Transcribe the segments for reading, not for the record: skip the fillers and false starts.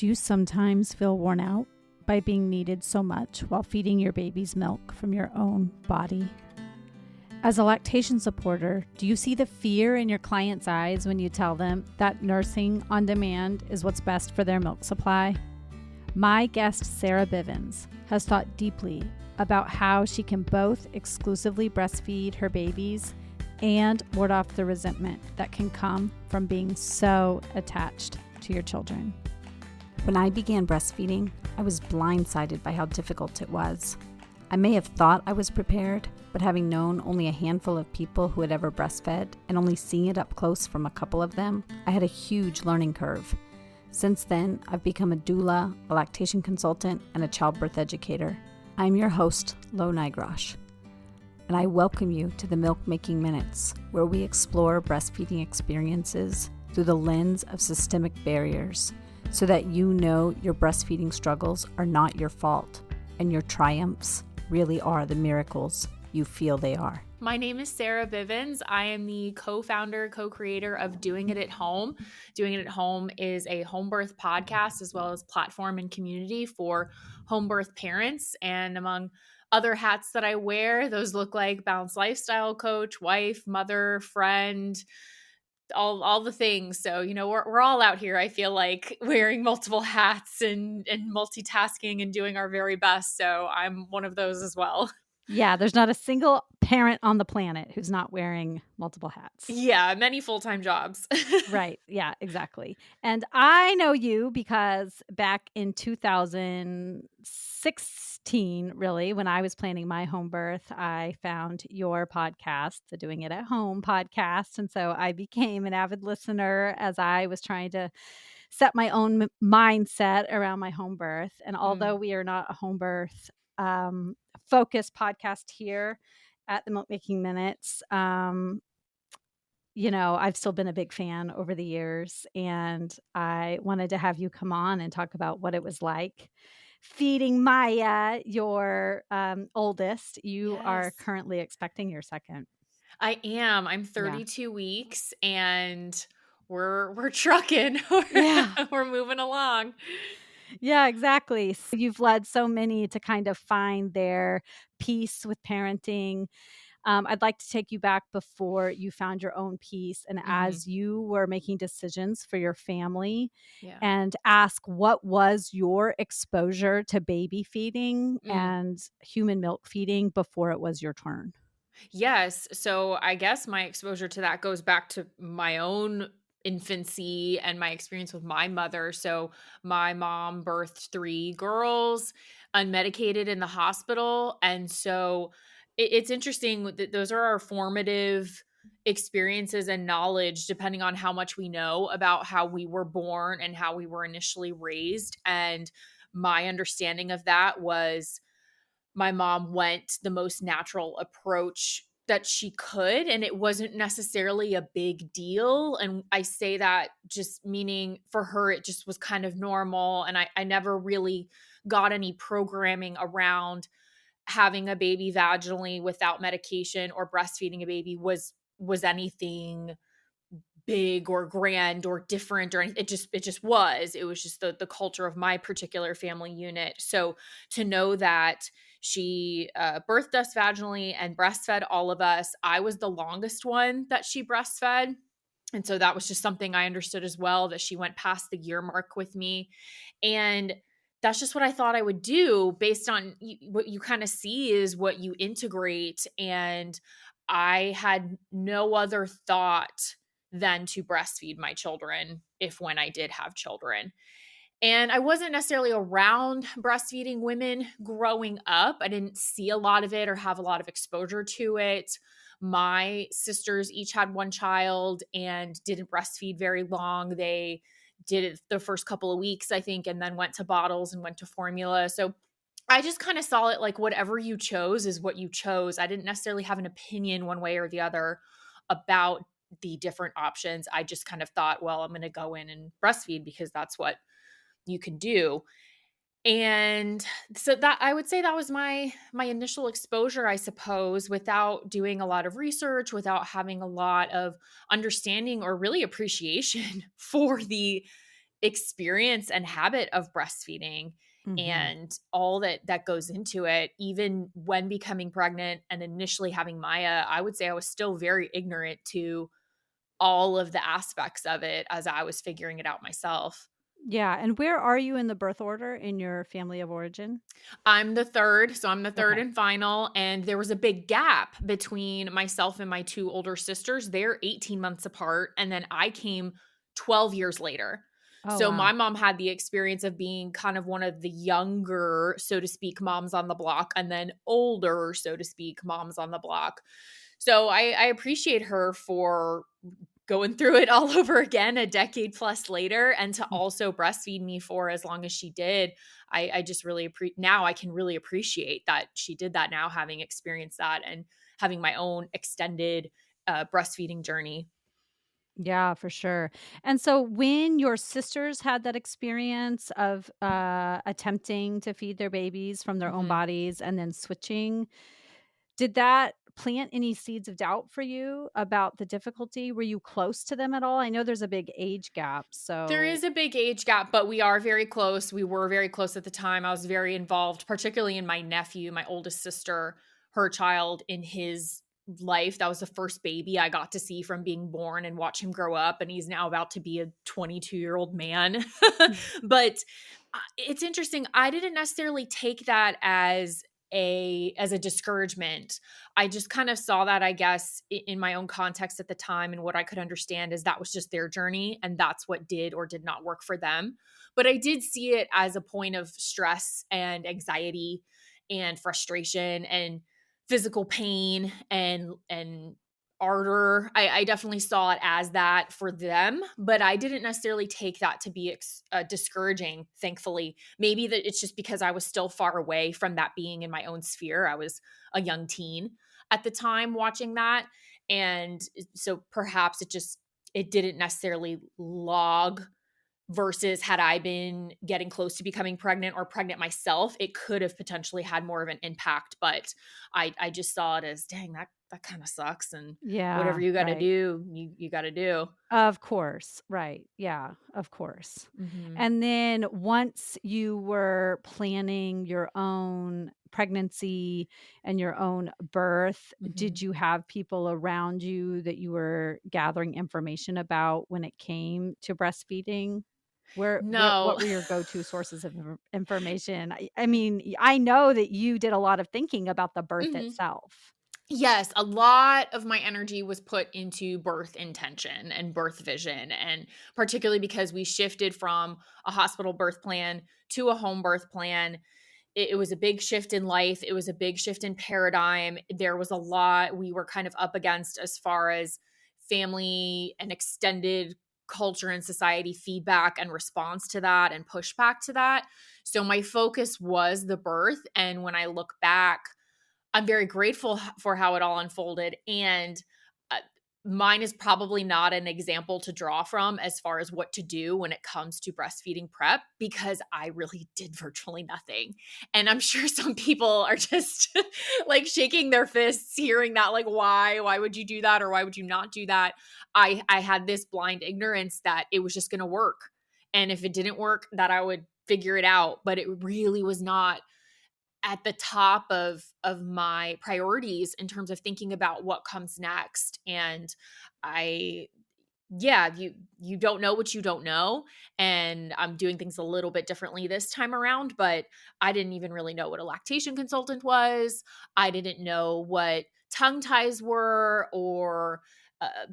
Do you sometimes feel worn out by being needed so much while feeding your baby's milk from your own body? As a lactation supporter, do you see the fear in your clients' eyes when you tell them that nursing on demand is what's best for their milk supply? My guest, Sarah Bivens, has thought deeply about how she can both exclusively breastfeed her babies and ward off the resentment that can come from being so attached to your children. When I began breastfeeding, I was blindsided by how difficult it was. I may have thought I was prepared, but having known only a handful of people who had ever breastfed and only seeing it up close from a couple of them, I had a huge learning curve. Since then, I've become a doula, a lactation consultant, and a childbirth educator. I'm your host, Lo Nigrosh, and I welcome you to the Milk Making Minutes, where we explore breastfeeding experiences through the lens of systemic barriers, so that you know your breastfeeding struggles are not your fault, and your triumphs really are the miracles you feel they are. My name is Sarah Bivens. I am the co-founder, co-creator of Doing It at Home. Doing It at Home is a home birth podcast as well as platform and community for home birth parents. And among other hats that I wear, those look like balanced lifestyle coach, wife, mother, friend, all the things. So, we're all out here, I feel like, wearing multiple hats and multitasking and doing our very best. So I'm one of those as well. Yeah, there's not a single parent on the planet who's not wearing multiple hats. Yeah, many full-time jobs. Right. Yeah, exactly. And I know you because back in 2016, really, when I was planning my home birth, I found your podcast, the Doing It at Home podcast. And so I became an avid listener as I was trying to set my own mindset around my home birth. And although we are not a home birth focused podcast here at the Milk Making Minutes, I've still been a big fan over the years, and I wanted to have you come on and talk about what it was like feeding Maya, your oldest. You are Yes. currently expecting your second. I am. I'm Yeah. 32 weeks and we're trucking. Yeah. We're moving along. Yeah, exactly. So you've led so many to kind of find their peace with parenting. I'd like to take you back before you found your own peace and as you were making decisions for your family Yeah. and ask what was your exposure to baby feeding and human milk feeding before it was your turn? Yes. So I guess my exposure to that goes back to my own infancy and my experience with my mother. So my mom birthed three girls unmedicated in the hospital. And so it's interesting that those are our formative experiences and knowledge, depending on how much we know about how we were born and how we were initially raised. And my understanding of that was my mom went the most natural approach that she could, and it wasn't necessarily a big deal. And I say that just meaning for her it just was kind of normal, and I never really got any programming around having a baby vaginally without medication or breastfeeding a baby was anything big or grand or different or anything. It was just the culture of my particular family unit. So to know that she birthed us vaginally and breastfed all of us, I was the longest one that she breastfed, and so that was just something I understood as well, that she went past the year mark with me. And that's just what I thought I would do based on what you kind of see is what you integrate. And I had no other thought than to breastfeed my children if when I did have children. And I wasn't necessarily around breastfeeding women growing up. I didn't see a lot of it or have a lot of exposure to it. My sisters each had one child and didn't breastfeed very long. They did it the first couple of weeks, I think, and then went to bottles and went to formula. So I just kind of saw it like whatever you chose is what you chose. I didn't necessarily have an opinion one way or the other about the different options. I just kind of thought, well, I'm going to go in and breastfeed because that's what you can do. And so that I would say that was my initial exposure, I suppose, without doing a lot of research, without having a lot of understanding or really appreciation for the experience and habit of breastfeeding Mhm. and all that goes into it. Even when becoming pregnant and initially having Maya, I would say I was still very ignorant to all of the aspects of it as I was figuring it out myself. Yeah, and where are you in the birth order in your family of origin? I'm the 3rd, so I'm the 3rd Okay. and final, and there was a big gap between myself and my 2 older sisters. They're 18 months apart, and then I came 12 years later. Oh, So my wow. mom had the experience of being kind of one of the younger, so to speak, moms on the block, and then older, so to speak, moms on the block. So I appreciate her for going through it all over again a decade plus later, and to Mm. also breastfeed me for as long as she did. I just really now I can really appreciate that she did that now, having experienced that and having my own extended breastfeeding journey. Yeah, for sure. And so when your sisters had that experience of, attempting to feed their babies from their own Mhm. bodies and then switching, did that plant any seeds of doubt for you about the difficulty? Were you close to them at all? I know there's a big age gap, There so is a big age gap, but we are very close. We were very close at the time. I was very involved, particularly in my nephew, my oldest sister, her child in his life. That was the first baby I got to see from being born and watch him grow up. And he's now about to be a 22-year-old man. But it's interesting. I didn't necessarily take that as a discouragement. I just kind of saw that, I guess, in my own context at the time, and what I could understand is that was just their journey and that's what did or did not work for them. But I did see it as a point of stress and anxiety and frustration and physical pain and ardor. I definitely saw it as that for them, but I didn't necessarily take that to be discouraging, thankfully. Maybe that it's just because I was still far away from that being in my own sphere. I was a young teen at the time watching that. And so perhaps it didn't necessarily log versus had I been getting close to becoming pregnant or pregnant myself, it could have potentially had more of an impact. But I just saw it as, dang, that kind of sucks. And whatever yeah, you got to right. do, you got to do. Of course, right, yeah, of course. Hmm. And then once you were planning your own pregnancy and your own birth, did Hmm. you have people around you that you were gathering information about when it came to breastfeeding? Where No. what were your go-to sources of information? I mean, I know that you did a lot of thinking about the birth Hmm. itself. Yes, a lot of my energy was put into birth intention and birth vision, and particularly because we shifted from a hospital birth plan to a home birth plan. It was a big shift in life. It was a big shift in paradigm. There was a lot we were kind of up against as far as family and extended culture and society feedback and response to that and pushback to that. So my focus was the birth. And when I look back, I'm very grateful for how it all unfolded, and, uh, mine is probably not an example to draw from as far as what to do when it comes to breastfeeding prep, because I really did virtually nothing, and I'm sure some people are just, like, shaking their fists hearing that, like, "Why? Why would you do that, or why would you not do that?" I had this blind ignorance that it was just gonna work, and if it didn't work, that I would figure it out, but it really was not at the top of my priorities in terms of thinking about what comes next. And I yeah, you don't know what you don't know, and I'm doing things a little bit differently this time around, but I didn't even really know what a lactation consultant was. I didn't know what tongue ties were, or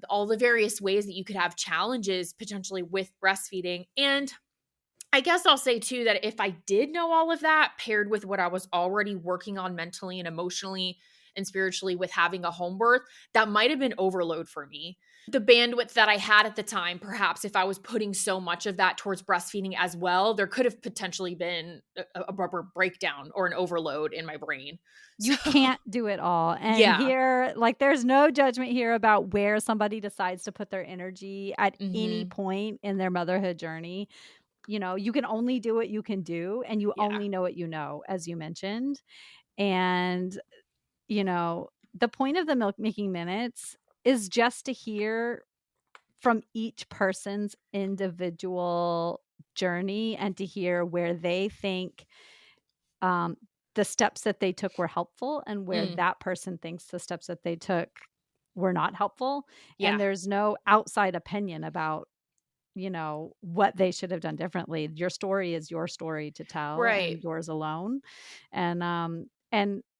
all the various ways that you could have challenges potentially with breastfeeding. And I guess I'll say too that if I did know all of that, paired with what I was already working on mentally and emotionally and spiritually with having a home birth, that might have been overload for me. The bandwidth that I had at the time, perhaps if I was putting so much of that towards breastfeeding as well, there could have potentially been a rubber breakdown or an overload in my brain. So, You can't do it all, and yeah. here like, there's no judgment here about where somebody decides to put their energy at any Mhm. point in their motherhood journey. You know, you can only do what you can do, and you Yeah. only know what you know, as you mentioned, and, the point of the milk making minutes is just to hear from each person's individual journey and to hear where they think um, the steps that they took were helpful and where Mm, that person thinks the steps that they took were not helpful. And yeah. there's no outside opinion about, what they should have done differently. Your story is your story to tell Right. and yours alone. And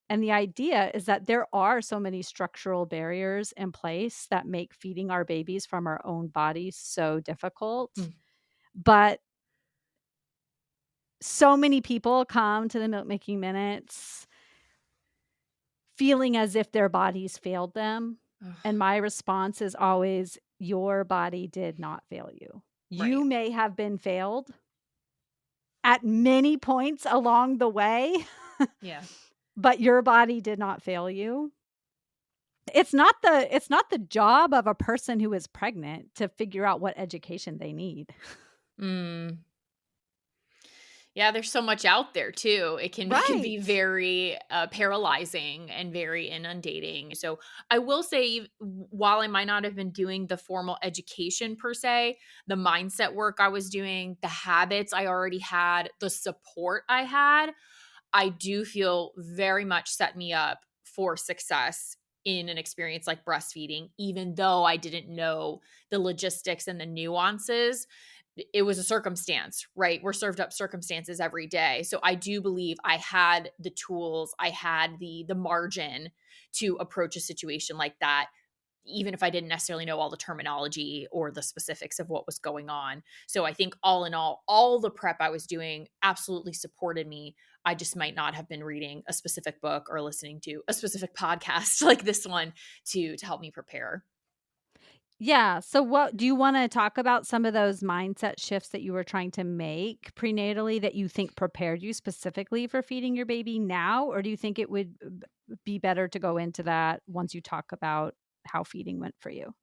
and the idea is that there are so many structural barriers in place that make feeding our babies from our own bodies so difficult. Mm, But so many people come to the milk making minutes feeling as if their bodies failed them. And ugh, my response is always, your body did not fail you. You right. may have been failed at many points along the way, Yeah. but your body did not fail you. It's not the job of a person who is pregnant to figure out what education they need. Mm. Yeah, there's so much out there too. It can be Right. very, paralyzing and very inundating. So, I will say while I might not have been doing the formal education per se, the mindset work I was doing, the habits I already had, the support I had, I do feel very much set me up for success in an experience like breastfeeding, even though I didn't know the logistics and the nuances. It was a circumstance, right? We're served up circumstances every day. So I do believe I had the tools, I had the margin to approach a situation like that, even if I didn't necessarily know all the terminology or the specifics of what was going on. So I think all in all the prep I was doing absolutely supported me. I just might not have been reading a specific book or listening to a specific podcast like this one to help me prepare. Yeah. So what do you wanna talk about some of those mindset shifts that you were trying to make prenatally that you think prepared you specifically for feeding your baby now? Or do you think it would be better to go into that once you talk about how feeding went for you?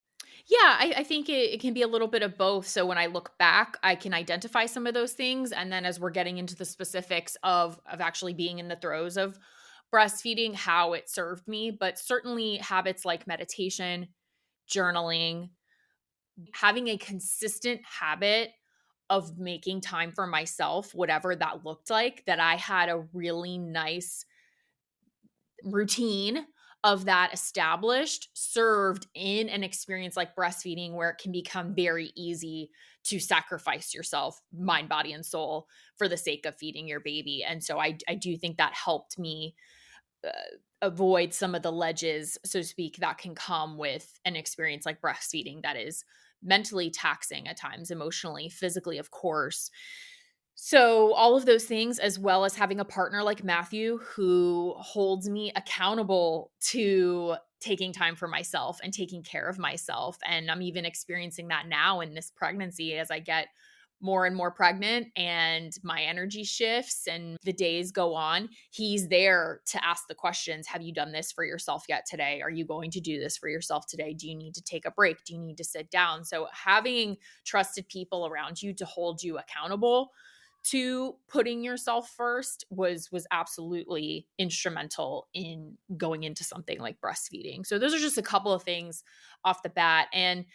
Yeah, I think it can be a little bit of both. So when I look back, I can identify some of those things. And then as we're getting into the specifics of actually being in the throes of breastfeeding, how it served me. But certainly habits like meditation, journaling, having a consistent habit of making time for myself, whatever that looked like, that I had a really nice routine of that established served in an experience like breastfeeding where it can become very easy to sacrifice yourself mind body and soul for the sake of feeding your baby. And so I do think that helped me uh, avoid some of the ledges, so to speak, that can come with an experience like breastfeeding that is mentally taxing at times, emotionally, physically, of course. So, all of those things, as well as having a partner like Matthew who holds me accountable to taking time for myself and taking care of myself. And I'm even experiencing that now in this pregnancy as I get more and more pregnant and my energy shifts and the days go on. He's there to ask the questions. Have you done this for yourself yet today? Are you going to do this for yourself today? Do you need to take a break? Do you need to sit down? So, having trusted people around you to hold you accountable to putting yourself first was absolutely instrumental in going into something like breastfeeding. So those are just a couple of things off the bat. And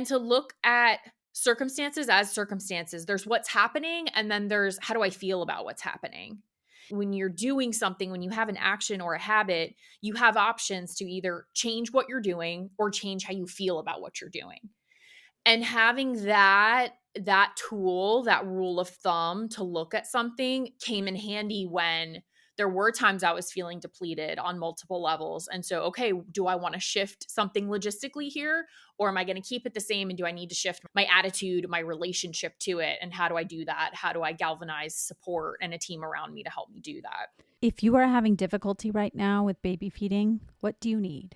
to look at circumstances as circumstances. There's what's happening and then there's how do I feel about what's happening. When you're doing something, when you have an action or a habit, you have options to either change what you're doing or change how you feel about what you're doing. And having that tool, that rule of thumb to look at something came in handy when there were times I was feeling depleted on multiple levels. And so, okay, do I want to shift something logistically here? Or am I going to keep it the same? And do I need to shift my attitude, my relationship to it? And how do I do that? How do I galvanize support and a team around me to help me do that? If you are having difficulty right now with baby feeding, what do you need?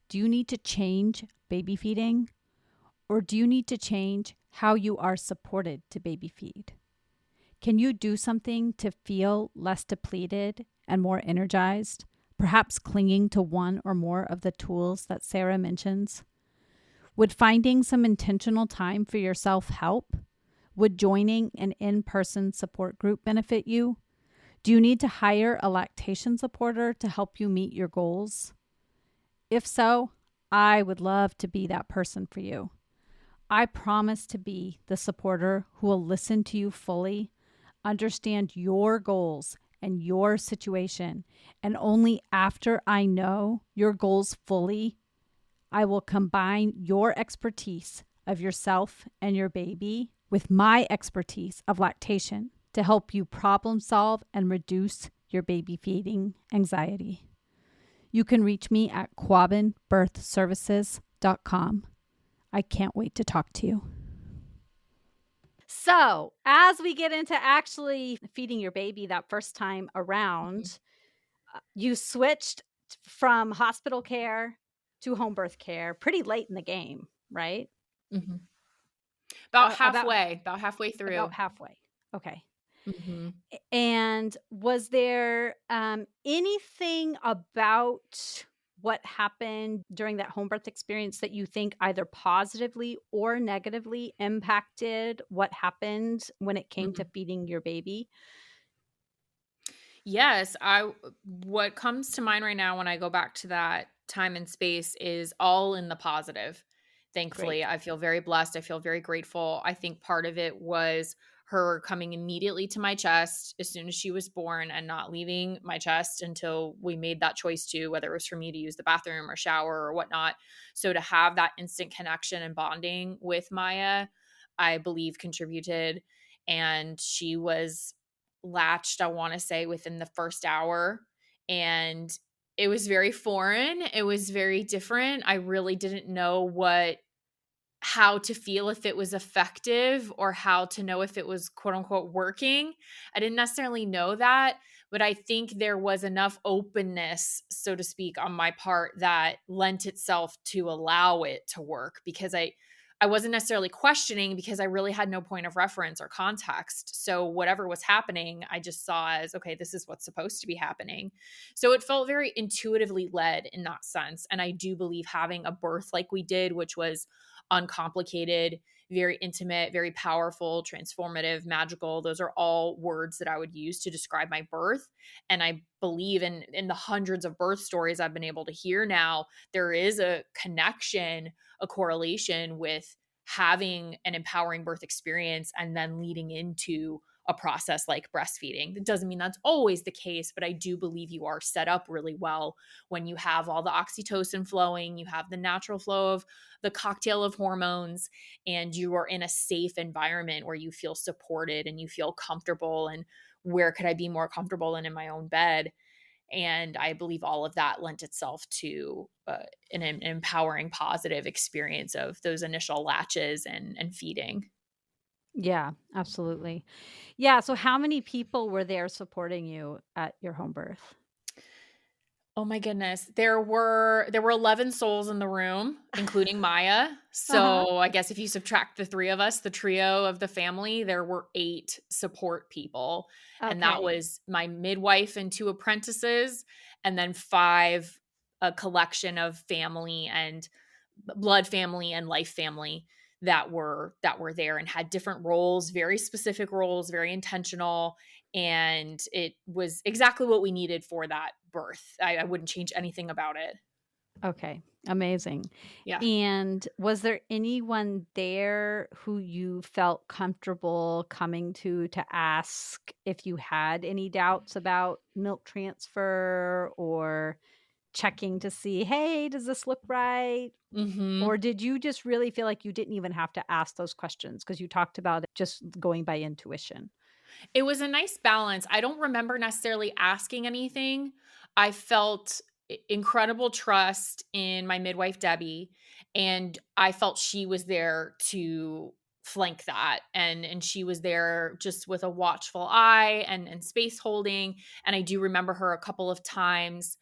Do you need to change baby feeding? Or do you need to change how you are supported to baby feed? Can you do something to feel less depleted and more energized, perhaps clinging to one or more of the tools that Sarah mentions? Would finding some intentional time for yourself help? Would joining an in-person support group benefit you? Do you need to hire a lactation supporter to help you meet your goals? If so, I would love to be that person for you. I promise to be the supporter who will listen to you fully, understand your goals and your situation, and only after I know your goals fully, I will combine your expertise of yourself and your baby with my expertise of lactation to help you problem solve and reduce your baby feeding anxiety. You can reach me at quabbinbirthservices.com. I can't wait to talk to you. So, as we get into actually feeding your baby that first time around, you switched from hospital care to home birth care pretty late in the game, right? Mhm. About About halfway through. halfway. Okay. Mhm. And was there anything about what happened during that home birth experience that you think either positively or negatively impacted what happened when it came to Mhm. feeding your baby? Yes, what comes to mind right now when I go back to that time and space is all in the positive. Thankfully, Great. I feel very blessed. I feel very grateful. I think part of it was her coming immediately to my chest as soon as she was born and not leaving my chest until we made that choice to, whether it was for me to use the bathroom or shower or whatnot. So to have that instant connection and bonding with Maya, I believe contributed. And she was latched, I want to say, within the first hour. And it was very foreign. It was very different. I really didn't know how to feel if it was effective or how to know if it was quote unquote working. I didn't necessarily know that, but I think there was enough openness, so to speak, on my part that lent itself to allow it to work because I wasn't necessarily questioning because I really had no point of reference or context. So whatever was happening, I just saw as okay, this is what's supposed to be happening. So it felt very intuitively led in that sense. And I do believe having a birth like we did, which was uncomplicated, very intimate, very powerful, transformative, magical. Those are all words that I would use to describe my birth. And I believe in the hundreds of birth stories I've been able to hear now, there is a connection, a correlation with having an empowering birth experience and then leading into a process like breastfeeding. That doesn't mean that's always the case, but I do believe you are set up really well when you have all the oxytocin flowing, you have the natural flow of the cocktail of hormones, and you are in a safe environment where you feel supported and you feel comfortable. And where could I be more comfortable than in my own bed? And I believe all of that lent itself to an empowering, positive experience of those initial latches and feeding. Yeah, absolutely. Yeah, so how many people were there supporting you at your home birth? Oh my goodness. There were 11 souls in the room, including Maya. Uh-huh. So, I guess if you subtract the 3 of us, the trio of the family, there were 8 support people, and that Okay. was my midwife and 2 apprentices, and then 5 a collection of family and blood family and life family that were there and had different roles, very specific roles, very intentional, and it was exactly what we needed for that birth. I wouldn't change anything about it. Okay, amazing. Yeah. And was there anyone there who you felt comfortable coming to ask if you had any doubts about milk transfer or checking to see, "Hey, does this look right?" Or Mhm. did you just really feel like you didn't even have to ask those questions because you talked about it just going by intuition? It was a nice balance. I don't remember necessarily asking anything. I felt incredible trust in my midwife, Debbie, and I felt she was there to flank that and she was there just with a watchful eye and space holding. And I do remember her a couple of times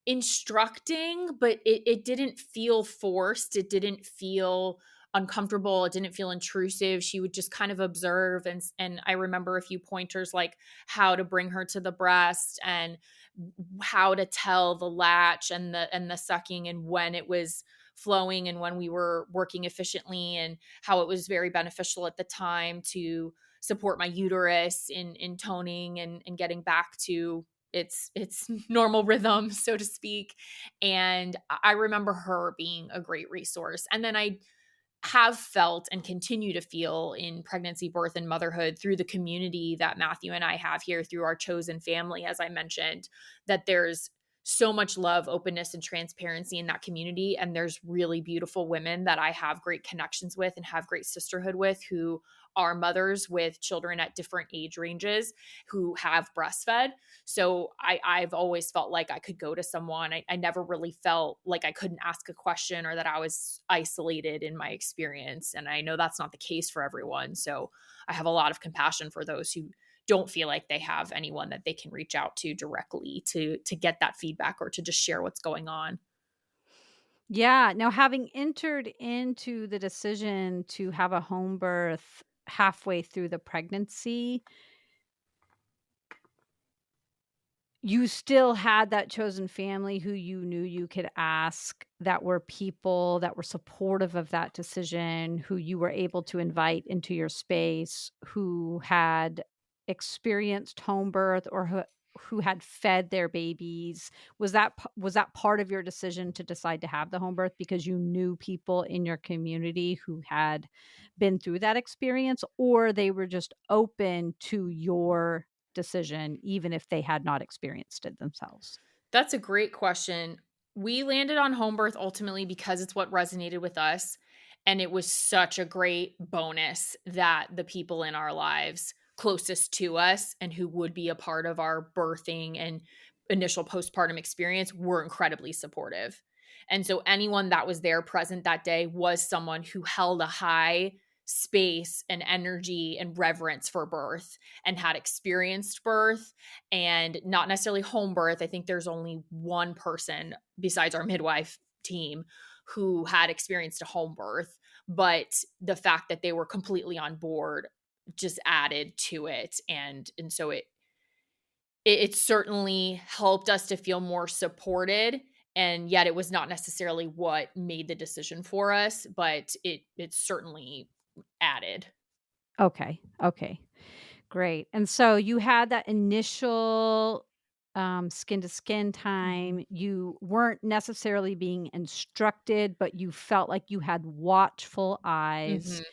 instructing, but it didn't feel forced, it didn't feel uncomfortable, it didn't feel intrusive. She would just kind of observe, and I remember a few pointers like how to bring her to the breast and how to tell the latch and the sucking and when it was flowing and when we were working efficiently, and how it was very beneficial at the time to support my uterus in toning and getting back to its normal rhythm, so to speak. And I remember her being a great resource. And then have felt and continue to feel in pregnancy, birth, and motherhood through the community that Matthew and I have here through our chosen family, as I mentioned, that there's so much love, openness, and transparency in that community. And there's really beautiful women that I have great connections with and have great sisterhood with who are mothers with children at different age ranges who have breastfed. So I've always felt like I could go to someone. I never really felt like I couldn't ask a question or that I was isolated in my experience. And I know that's not the case for everyone. So I have a lot of compassion for those who don't feel like they have anyone that they can reach out to directly to get that feedback or to just share what's going on. Yeah. Now, having entered into the decision to have a home birth halfway through the pregnancy, you still had that chosen family who you knew you could ask, that were people that were supportive of that decision, who you were able to invite into your space, who had experienced home birth or who had fed their babies. Was that part of your decision to decide to have the home birth because you knew people in your community who had been through that experience, or they were just open to your decision, even if they had not experienced it themselves? That's a great question. We landed on home birth ultimately because it's what resonated with us. And it was such a great bonus that the people in our lives closest to us and who would be a part of our birthing and initial postpartum experience were incredibly supportive. And so anyone that was there present that day was someone who held a high space and energy and reverence for birth and had experienced birth and not necessarily home birth. I think there's only one person besides our midwife team who had experienced a home birth, but the fact that they were completely on board just added to it. And so it certainly helped us to feel more supported, and yet it was not necessarily what made the decision for us, but it certainly added. Okay. Okay. Great. And so you had that initial skin to skin Mhm. time. You weren't necessarily being instructed, but you felt like you had watchful eyes, Mhm.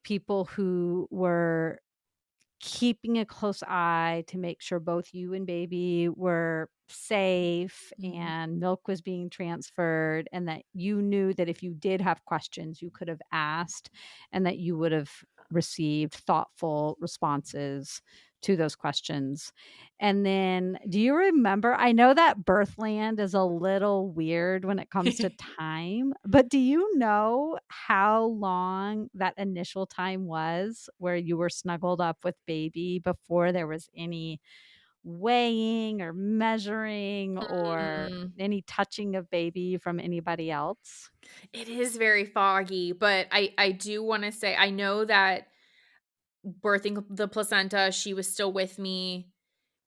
people who were keeping a close eye to make sure both you and baby were safe Mhm. and milk was being transferred, and that you knew that if you did have questions, you could have asked and that you would have received thoughtful responses to those questions. And then, do you remember? I know that Birthland is a little weird when it comes to time, but do you know how long that initial time was where you were snuggled up with baby before there was any weighing or measuring or Mm. any touching of baby from anybody else? It is very foggy, but I do wanna say I know that birthing the placenta, she was still with me.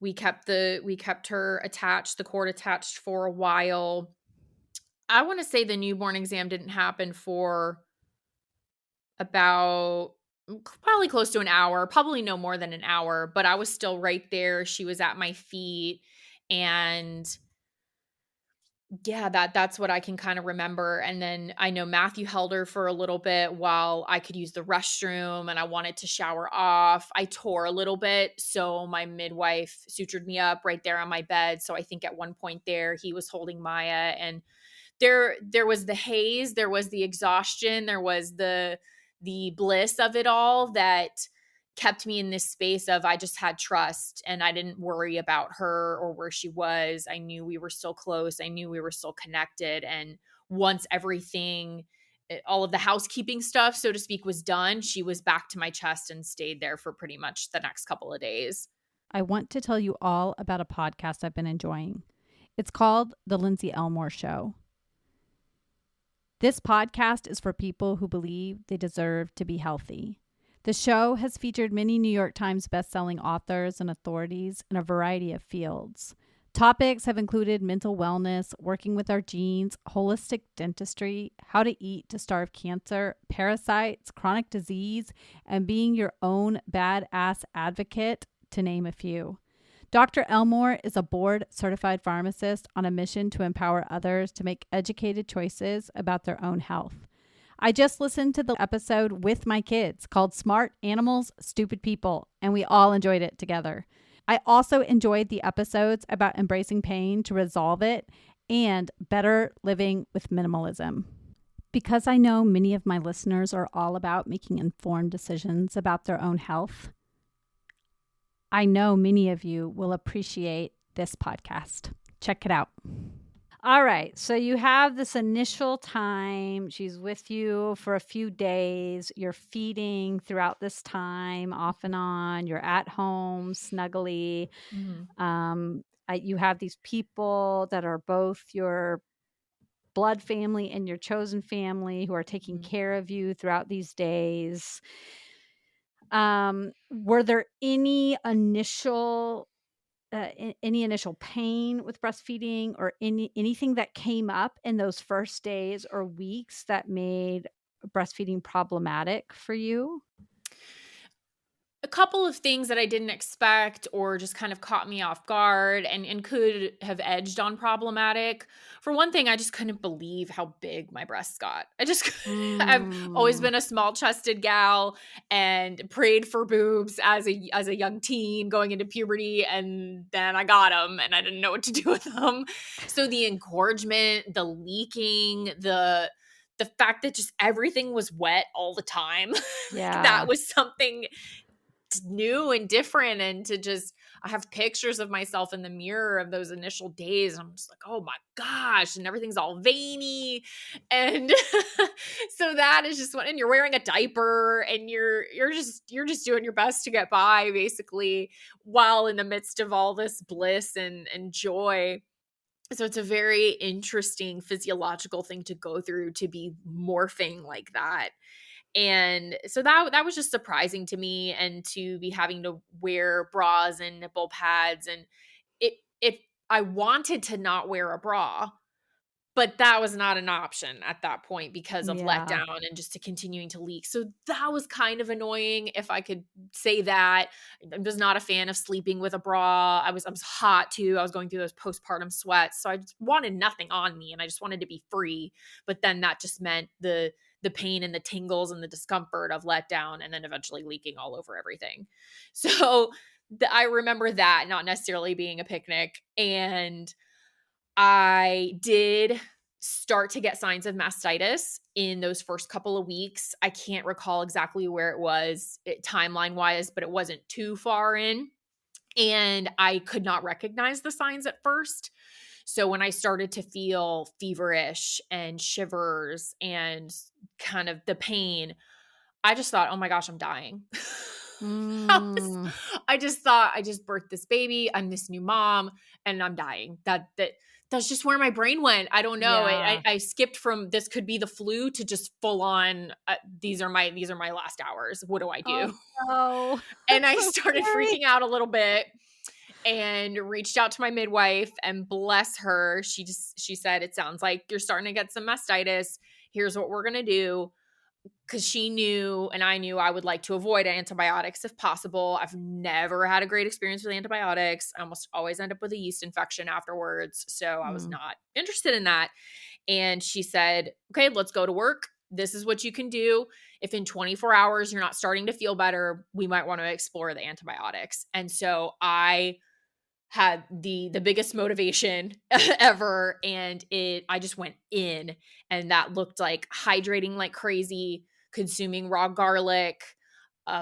We kept her attached, the cord attached for a while. I wanna say the newborn exam didn't happen for about probably close to an hour, probably no more than an hour, but I was still right there. She was at my feet, and yeah, that's what I can kinda remember, and then I know Matthew held her for a little bit while I could use the restroom, and I wanted to shower off. I tore a little bit, so my midwife sutured me up right there on my bed, so I think at one point there, he was holding Maya, and there was the haze, there was the exhaustion, there was the bliss of it all that kept me in this space of I just had trust and I didn't worry about her or where she was. I knew we were still close. I knew we were still connected. And once everything, all of the housekeeping stuff, so to speak, was done, she was back to my chest and stayed there for pretty much the next couple of days. I want to tell you all about a podcast I've been enjoying. It's called The Lindsay Elmore Show. This podcast is for people who believe they deserve to be healthy. The show has featured many New York Times bestselling authors and authorities in a variety of fields. Topics have included mental wellness, working with our genes, holistic dentistry, how to eat to starve cancer, parasites, chronic disease, and being your own badass advocate, to name a few. Dr. Elmore is a board certified pharmacist on a mission to empower others to make educated choices about their own health. I just listened to the episode with my kids called Smart Animals, Stupid People, and we all enjoyed it together. I also enjoyed the episodes about embracing pain to resolve it and better living with minimalism. Because I know many of my listeners are all about making informed decisions about their own health, I know many of you will appreciate this podcast. Check it out. All right. So you have this initial time. She's with you for a few days. You're feeding throughout this time, off and on. You're at home, snuggly. Mhm. You have these people that are both your blood family and your chosen family who are taking Mhm. care of you throughout these days. Were there any initial pain with breastfeeding or anything that came up in those first days or weeks that made breastfeeding problematic for you? A couple of things that I didn't expect or just kind of caught me off guard and could have edged on problematic. For one thing, I just couldn't believe how big my breasts got. I've always Mm, been a small-chested gal and prayed for boobs as a young teen going into puberty, and then I got them and I didn't know what to do with them. So the engorgement, the leaking, the fact that just everything was wet all the time, like that yeah. was something new and different. And to just I have pictures of myself in the mirror of those initial days, and I'm just like, oh my gosh, and everything's all veiny. And so that is just what, and you're wearing a diaper and you're just doing your best to get by basically, while in the midst of all this bliss and joy. So it's a very interesting physiological thing to go through, to be morphing like that. And so that was just surprising to me, and to be having to wear bras and nipple pads. And it I wanted to not wear a bra, but that was not an option at that point because of Yeah. letdown and just to continuing to leak. So that was kind of annoying, if I could say that. I'm just not a fan of sleeping with a bra. I was hot too. I was going through those postpartum sweats. So I just wanted nothing on me and I just wanted to be free. But then that just meant the pain and the tingles and the discomfort of letdown, and then eventually leaking all over everything. So I remember that not necessarily being a picnic. And I did start to get signs of mastitis in those first couple of weeks. I can't recall exactly where it was, timeline wise, but it wasn't too far in. And I could not recognize the signs at first. So when I started to feel feverish and shivers and kind of the pain, I just thought, "Oh my gosh, I'm dying." I was Mm, I just thought, "I just birthed this baby, I'm this new mom, and I'm dying." That's just where my brain went. I don't know. yeah. I skipped from this could be the flu to just full on, these are my last hours. What do I Oh, do? no. And That's I so started scary. freaking out a little bit and reached out to my midwife, and bless her, she said, "It sounds like you're starting to get some mastitis. Here's what we're going to do." Because she knew and I knew I would like to avoid antibiotics if possible. I've never had a great experience with antibiotics. I almost always end up with a yeast infection afterwards. So I was Mm, not interested in that. And she said, "Okay, let's go to work. This is what you can do. If in 24 hours you're not starting to feel better, we might want to explore the antibiotics." And so I had the biggest motivation ever, and I just went in, and that looked like hydrating like crazy, consuming raw garlic,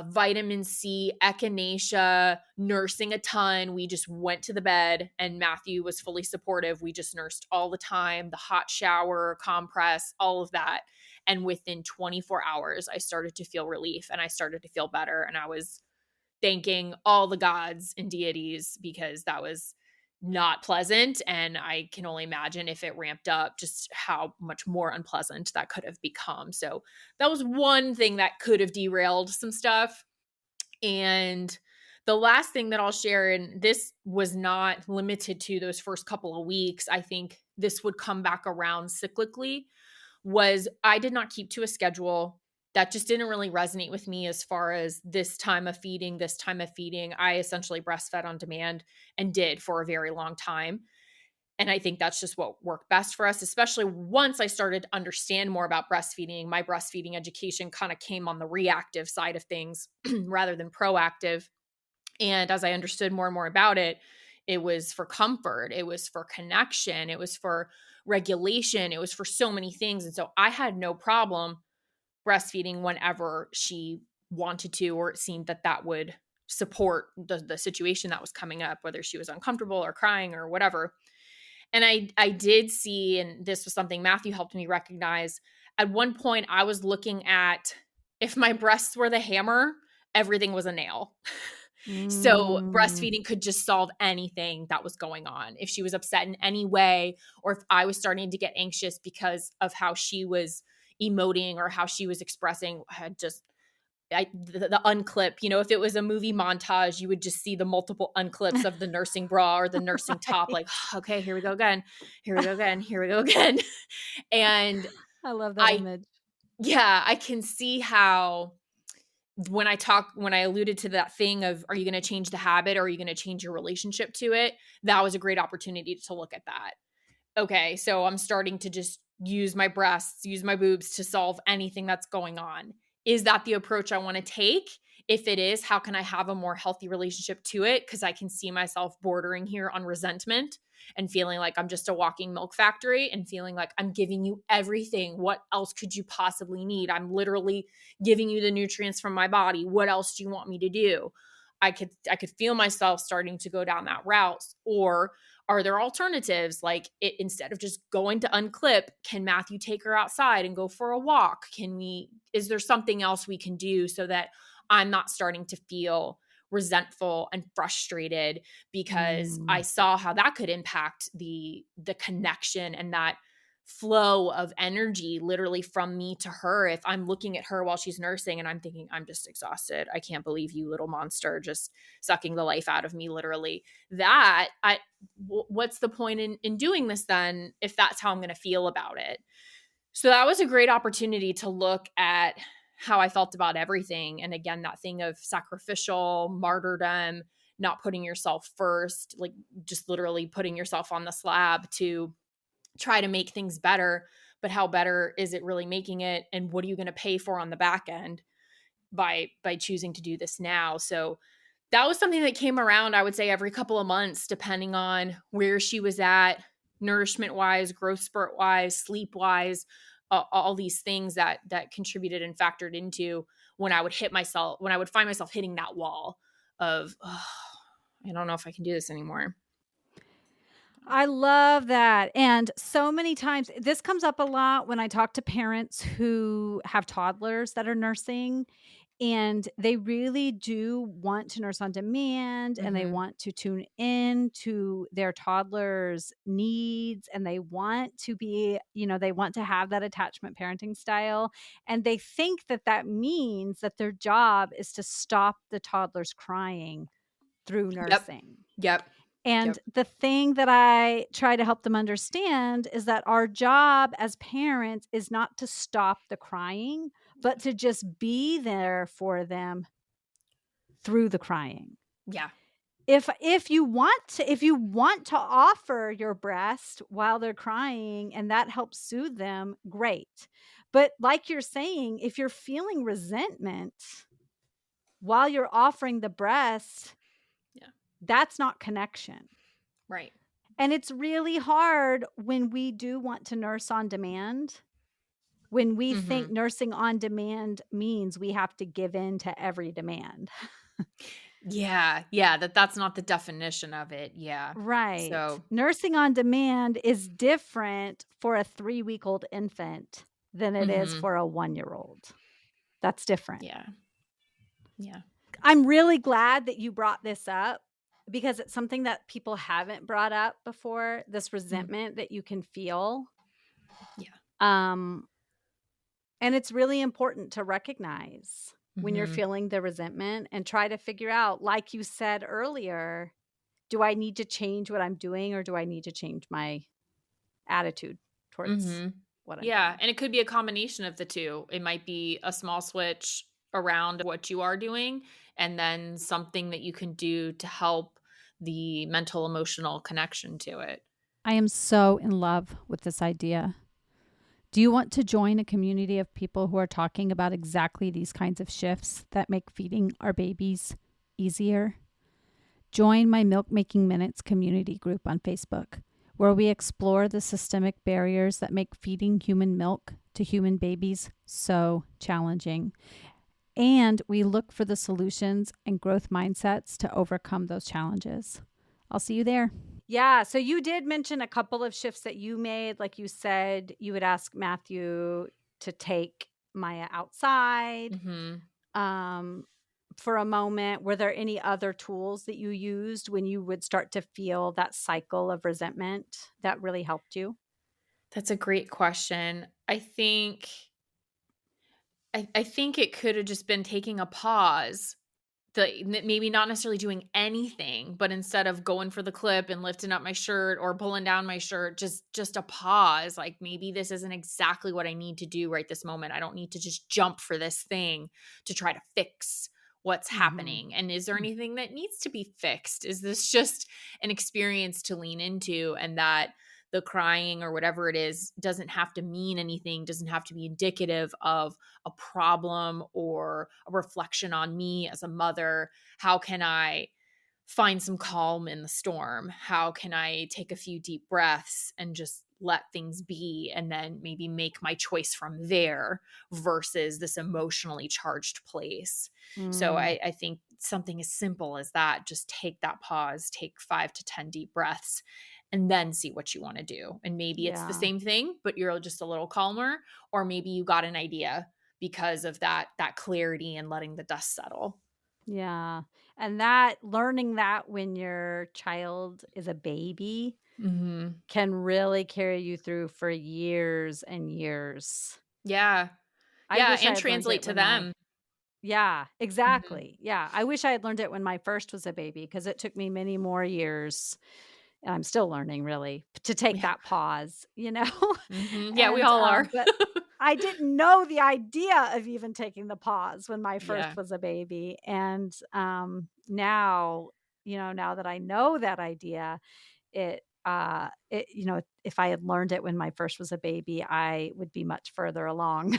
vitamin C, echinacea, nursing a ton. We just went to the bed, and Matthew was fully supportive. We just nursed all the time, the hot shower, compress, all of that. And within 24 hours I started to feel relief and I started to feel better, and I was thanking all the gods and deities, because that was not pleasant. And I can only imagine if it ramped up just how much more unpleasant that could have become. So that was one thing that could have derailed some stuff. And the last thing that I'll share, and this was not limited to those first couple of weeks, I think this would come back around cyclically, was I did not keep to a schedule. That just didn't really resonate with me as far as this time of feeding, this time of feeding. I essentially breastfed on demand and did for a very long time. And I think that's just what worked best for us, especially once I started to understand more about breastfeeding. My breastfeeding education kind of came on the reactive side of things rather than proactive. And as I understood more and more about it, it was for comfort, it was for connection, it was for regulation, it was for so many things. And so I had no problem breastfeeding whenever she wanted to, or it seemed that that would support the situation that was coming up, whether she was uncomfortable or crying or whatever. And I did see, and this was something Matthew helped me recognize. At one point, I was looking at if my breasts were the hammer, everything was a nail. So Mm. breastfeeding could just solve anything that was going on. If she was upset in any way, or if I was starting to get anxious because of how she was emoting or how she was expressing, I had just the unclip, if it was a movie montage, you would just see the multiple unclips of the nursing bra or the nursing top, Right. like, okay, here we go again. Here we go again. Here we go again. And I love that I, image. yeah, I can see how when I alluded to that thing of, are you going to change the habit or are you going to change your relationship to it? That was a great opportunity to look at that. Okay, so I'm starting to just use my breasts, use my boobs to solve anything that's going on. Is that the approach I want to take? If it is, how can I have a more healthy relationship to it? Because I can see myself bordering here on resentment and feeling like I'm just a walking milk factory and feeling like I'm giving you everything. What else could you possibly need? I'm literally giving you the nutrients from my body. What else do you want me to do? I could feel myself starting to go down that route. Or are there alternatives? Like, instead of just going to unclip, can Matthew take her outside and go for a walk? Is there something else we can do so that I'm not starting to feel resentful and frustrated, because I Mm. saw how that could impact the connection and that flow of energy literally from me to her. If I'm looking at her while she's nursing and I'm thinking, I'm just exhausted, I can't believe you, little monster, just sucking the life out of me, literally. That I What's the point in doing this then, if that's how I'm going to feel about it? So that was a great opportunity to look at how I felt about everything. And again, that thing of sacrificial martyrdom, not putting yourself first, like just literally putting yourself on the slab to try to make things better. But how better is it really making it? And what are you going to pay for on the back end by choosing to do this now? So that was something that came around, I would say, every couple of months, depending on where she was at, nourishment wise, growth spurt wise, sleep wise, all these things that contributed and factored into when I would find myself hitting that wall of, oh, I don't know if I can do this anymore. I love that. And so many times this comes up a lot when I talk to parents who have toddlers that are nursing, and they really do want to nurse on demand, and they Mm-hmm. want to tune in to their toddler's needs, and they want to be, they want to have that attachment parenting style. And they think that that means that their job is to stop the toddler's crying through Yep. nursing. Yep. And Yep. the thing that I try to help them understand is that our job as parents is not to stop the crying, but to just be there for them through the crying. Yeah. If you want to offer your breast while they're crying and that helps soothe them, great. But like you're saying, if you're feeling resentment while you're offering the breast, Yeah. that's not connection. Right. And it's really hard when we do want to nurse on demand, when we think Mm-hmm. nursing on demand means we have to give in to every demand. Yeah. Yeah. That's not the definition of it. Yeah. Right. So, Nursing on demand is different for a 3-week-old infant than it is mm-hmm. for a 1-year-old. That's different. Yeah. Yeah. I'm really glad that you brought this up because it's something that people haven't brought up before, this Mm. resentment that you can feel. Yeah. Um, And it's really important to recognize when you're Mm-hmm. feeling the resentment and try to figure out, like you said earlier, do I need to change what I'm doing or do I need to change my attitude towards Mhm. what I'm Yeah, doing? and it could be a combination of the 2. It might be a small switch around what you are doing, and then something that you can do to help the mental emotional connection to it. I am so in love with this idea. Do you want to join a community of people who are talking about exactly these kinds of shifts that make feeding our babies easier? Join my Milk Making Minutes community group on Facebook, where we explore the systemic barriers that make feeding human milk to human babies so challenging. And we look for the solutions and growth mindsets to overcome those challenges. I'll see you there. Yeah. So you did mention a couple of shifts that you made. Like you said, you would ask Matthew to take Maya outside Mhm. um, for a moment. Were there any other tools that you used when you would start to feel that cycle of resentment that really helped you? That's a great question. I think it could have just been taking a pause. Maybe not necessarily doing anything, but instead of going for the clip and lifting up my shirt or pulling down my shirt, just a pause, like, maybe this isn't exactly what I need to do right this moment. I don't need to just jump for this thing to try to fix what's Mm-hmm. happening. And is there anything that needs to be fixed? Is this just an experience to lean into, and that the crying or whatever it is doesn't have to mean anything, doesn't have to be indicative of a problem or a reflection on me as a mother? How can I find some calm in the storm? How can I take a few deep breaths and just let things be, and then maybe make my choice from there versus this emotionally charged place? So Mm, I think something as simple as that, just take that pause, take 5 to 10 deep breaths, and then see what you want to do. And maybe it's the yeah. same thing, but you're just a little calmer, or maybe you got an idea because of that clarity and letting the dust settle. Yeah. And that learning that when your child is a baby Mhm. can really carry you through for years and years. Yeah. I Yeah, wish I and had learned translate it to when my them. Yeah, Mhm. exactly. Yeah, I wish I had learned it when my first was a baby because it took me many more years, and I'm still learning really, to take Yeah. that pause, Mhm. Yeah, we And, all are. but I didn't know the idea of even taking the pause when my first Yeah. was a baby, and, now, now that I know that idea, if I had learned it when my first was a baby, I would be much further along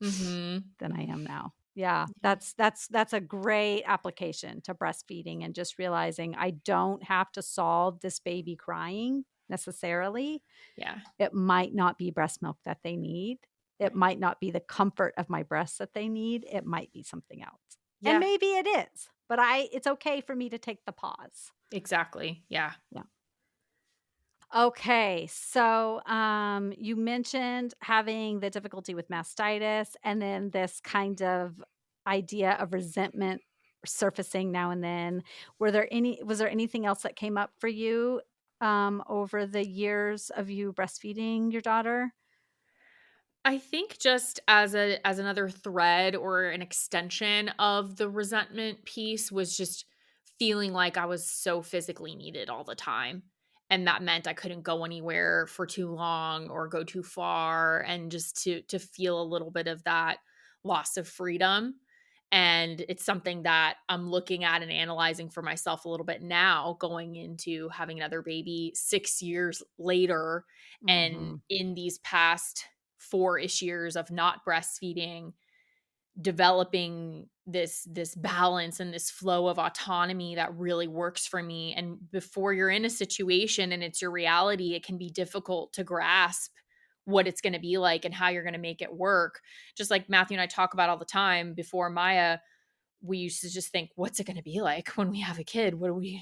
Mhm. than I am now. Yeah, Yeah. that's a great application to breastfeeding and just realizing I don't have to solve this baby crying necessarily. Yeah. It might not be breast milk that they need. It Right. might not be the comfort of my breasts that they need. It might be something else. And Yeah. maybe it is, but it's okay for me to take the pause. Exactly. Yeah. Yeah. Okay, so you mentioned having the difficulty with mastitis and then this kind of idea of resentment surfacing now and then. Was there anything else that came up for you over the years of you breastfeeding your daughter? I think just as another thread or an extension of the resentment piece was just feeling like I was so physically needed all the time. And that meant I couldn't go anywhere for too long or go too far, and just to feel a little bit of that loss of freedom. And it's something that I'm looking at and analyzing for myself a little bit now, going into having another baby 6 years later, and Mhm. in these past 4-ish years of not breastfeeding, developing this balance and this flow of autonomy that really works for me. And before you're in a situation and it's your reality, it can be difficult to grasp what it's going to be like and how you're going to make it work. Just like Matthew and I talk about all the time, before Maya, we used to just think, what's it going to be like when we have a kid? What do we,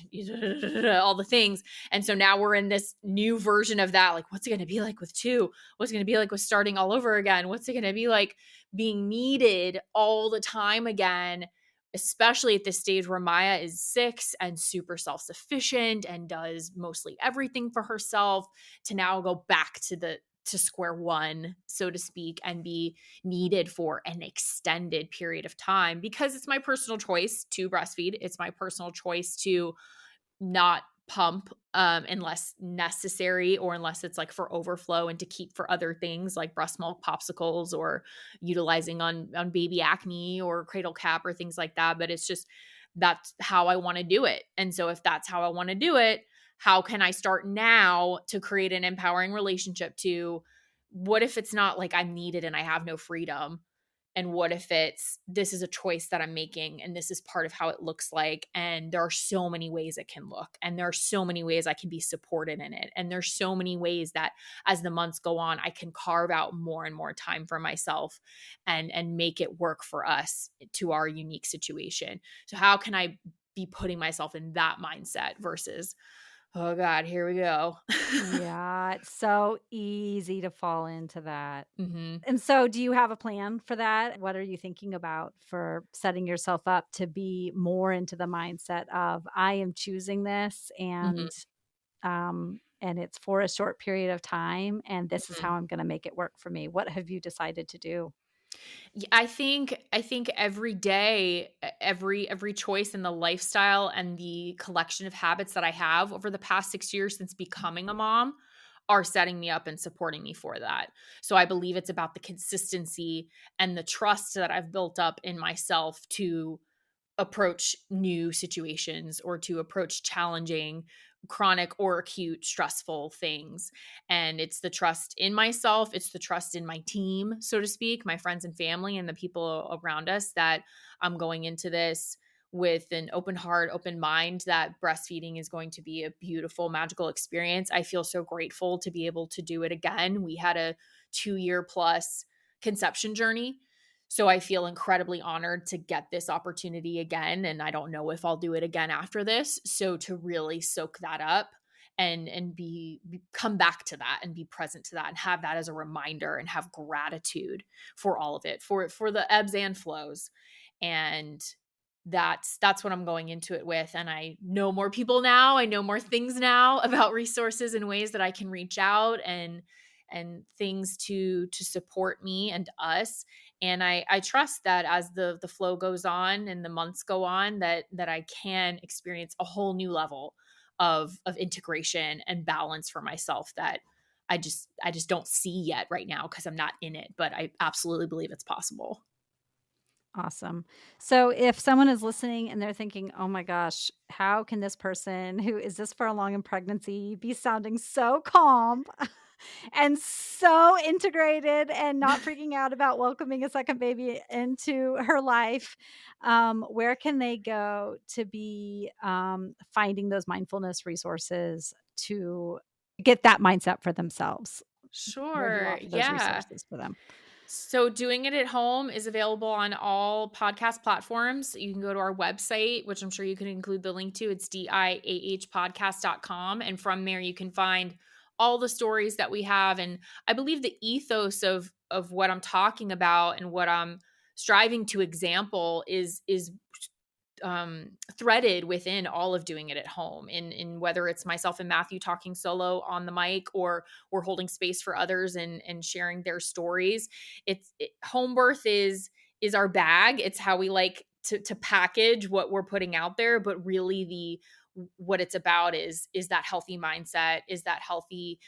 all the things. And so now we're in this new version of that. Like, what's it going to be like with two? What's it going to be like with starting all over again? What's it going to be like being needed all the time again? Especially at this stage where Maya is 6 and super self sufficient and does mostly everything for herself, to now go back to square one, so to speak, and be needed for an extended period of time, because it's my personal choice to breastfeed. It's my personal choice to not pump unless necessary, or unless it's like for overflow and to keep for other things like breast milk popsicles, or utilizing on baby acne or cradle cap or things like that. But it's just, that's how I want to do it. And so if that's how I want to do it, how can I start now to create an empowering relationship, to what if it's not like I'm needed and I have no freedom? And what if it's, this is a choice that I'm making and this is part of how it looks like. And there are so many ways it can look. And there are so many ways I can be supported in it. And there's so many ways that as the months go on, I can carve out more and more time for myself and make it work for us to our unique situation. So how can I be putting myself in that mindset versus, oh God, here we go. Yeah, it's so easy to fall into that. hmm And so do you have a plan for that? What are you thinking about for setting yourself up to be more into the mindset of I am choosing this hmm and it's for a short period of time and this is hmm how I'm going to make it work for me. What have you decided to do? I think every day, every choice in the lifestyle and the collection of habits that I have over the past 6 years since becoming a mom are setting me up and supporting me for that. So I believe it's about the consistency and the trust that I've built up in myself to approach new situations or to approach challenging, chronic or acute stressful things. And it's the trust in myself, it's the trust in my team, so to speak, my friends and family and the people around us, that I'm going into this with an open heart, open mind, that breastfeeding is going to be a beautiful, magical experience. I feel so grateful to be able to do it again. We had a 2-year plus conception journey, so I feel incredibly honored to get this opportunity again, and I don't know if I'll do it again after this. So to really soak that up and come back to that and be present to that and have that as a reminder and have gratitude for all of it, for the ebbs and flows. And that's what I'm going into it with. And I know more people now. I know more things now about resources and ways that I can reach out and things to support me and us. And I trust that as the flow goes on and the months go on, that I can experience a whole new level of integration and balance for myself that I just don't see yet right now because I'm not in it, but I absolutely believe it's possible. Awesome. So if someone is listening and they're thinking, "Oh my gosh, how can this person who is this far along in pregnancy be sounding so calm and so integrated and not freaking out about welcoming a second baby into her life?" Where can they go to be finding those mindfulness resources to get that mindset for themselves? Where do you Sure. offer those Yeah. resources for them? So, Doing It at Home is available on all podcast platforms. You can go to our website, which I'm sure you can include the link to. It's diahpodcast.com. And from there, you can find all the stories that we have. And I believe the ethos of what I'm talking about and what I'm striving to example is threaded within all of Doing It at Home, in whether it's myself and Matthew talking solo on the mic, or we're holding space for others and sharing their stories. Home birth is our bag. It's how we like to package what we're putting out there, but really the what it's about is that healthy mindset, is that healthy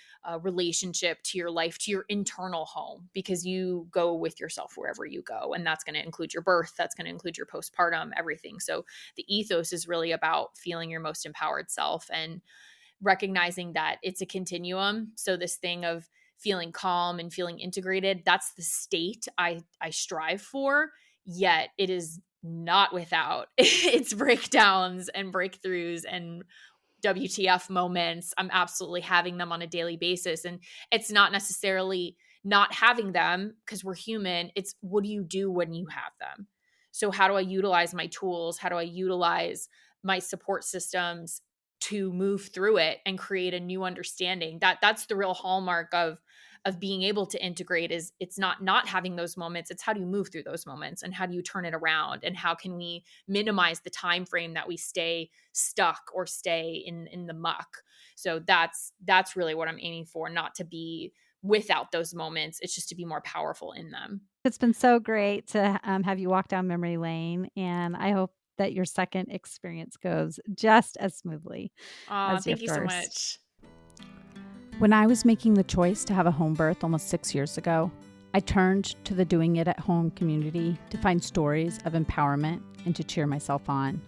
relationship to your life, to your internal home, because you go with yourself wherever you go, and that's going to include your birth, that's going to include your postpartum, everything. So the ethos is really about feeling your most empowered self and recognizing that it's a continuum. So this thing of feeling calm and feeling integrated, that's the state I strive for, yet it is not without its breakdowns and breakthroughs and WTF moments. I'm absolutely having them on a daily basis. And it's not necessarily not having them because we're human. It's what do you do when you have them? So, how do I utilize my tools? How do I utilize my support systems to move through it and create a new understanding? That's the real hallmark of being able to integrate. Is it's not having those moments, it's how do you move through those moments and how do you turn it around, and how can we minimize the time frame that we stay stuck or stay in the muck. So that's really what I'm aiming for, not to be without those moments, it's just to be more powerful in them. It's been so great to have you walk down memory lane, and I hope that your second experience goes just as smoothly Oh, as your thank you so first. much. When I was making the choice to have a home birth almost 6 years ago, I turned to the Doing It at Home community to find stories of empowerment and to cheer myself on.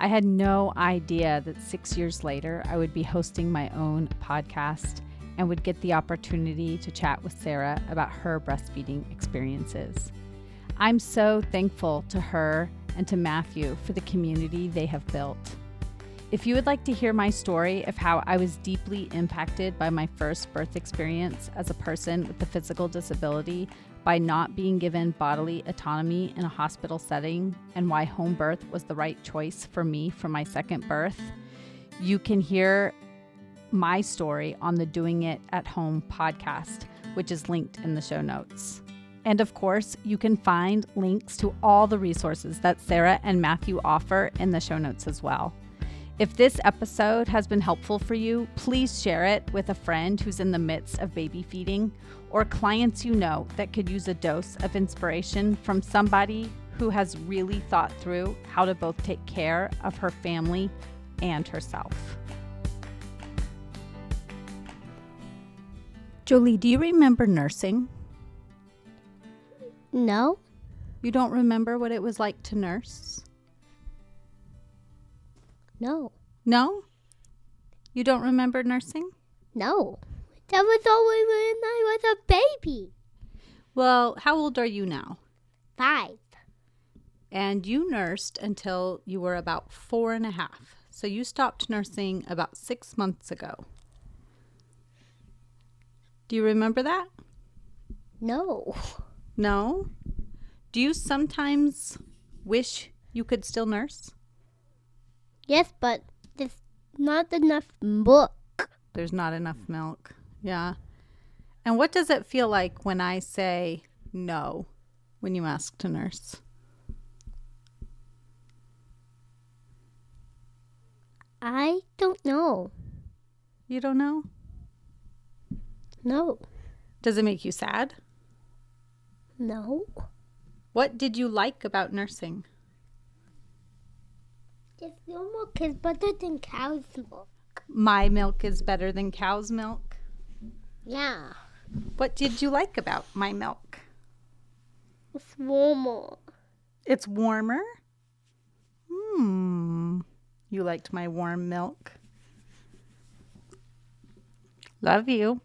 I had no idea that 6 years later I would be hosting my own podcast and would get the opportunity to chat with Sarah about her breastfeeding experiences. I'm so thankful to her and to Matthew for the community they have built. If you would like to hear my story of how I was deeply impacted by my first birth experience as a person with a physical disability by not being given bodily autonomy in a hospital setting and why home birth was the right choice for me for my second birth, you can hear my story on the Doing It at Home podcast, which is linked in the show notes. And of course, you can find links to all the resources that Sarah and Matthew offer in the show notes as well. If this episode has been helpful for you, please share it with a friend who's in the midst of baby feeding or clients you know that could use a dose of inspiration from somebody who has really thought through how to both take care of her family and herself. Jolie, do you remember nursing? No. You don't remember what it was like to nurse? No. No? You don't remember nursing? No. That was only when I was a baby. Well, how old are you now? 5. And you nursed until you were about 4.5. So you stopped nursing about 6 months ago. Do you remember that? No. No? Do you sometimes wish you could still nurse? Yes, but there's not enough milk. There's not enough milk. Yeah. And what does it feel like when I say no when you ask to nurse? I don't know. You don't know? No. Does it make you sad? No. What did you like about nursing? Just your milk is better than cow's milk. My milk is better than cow's milk. Yeah. What did you like about my milk? It's warmer. It's warmer? You liked my warm milk. Love you.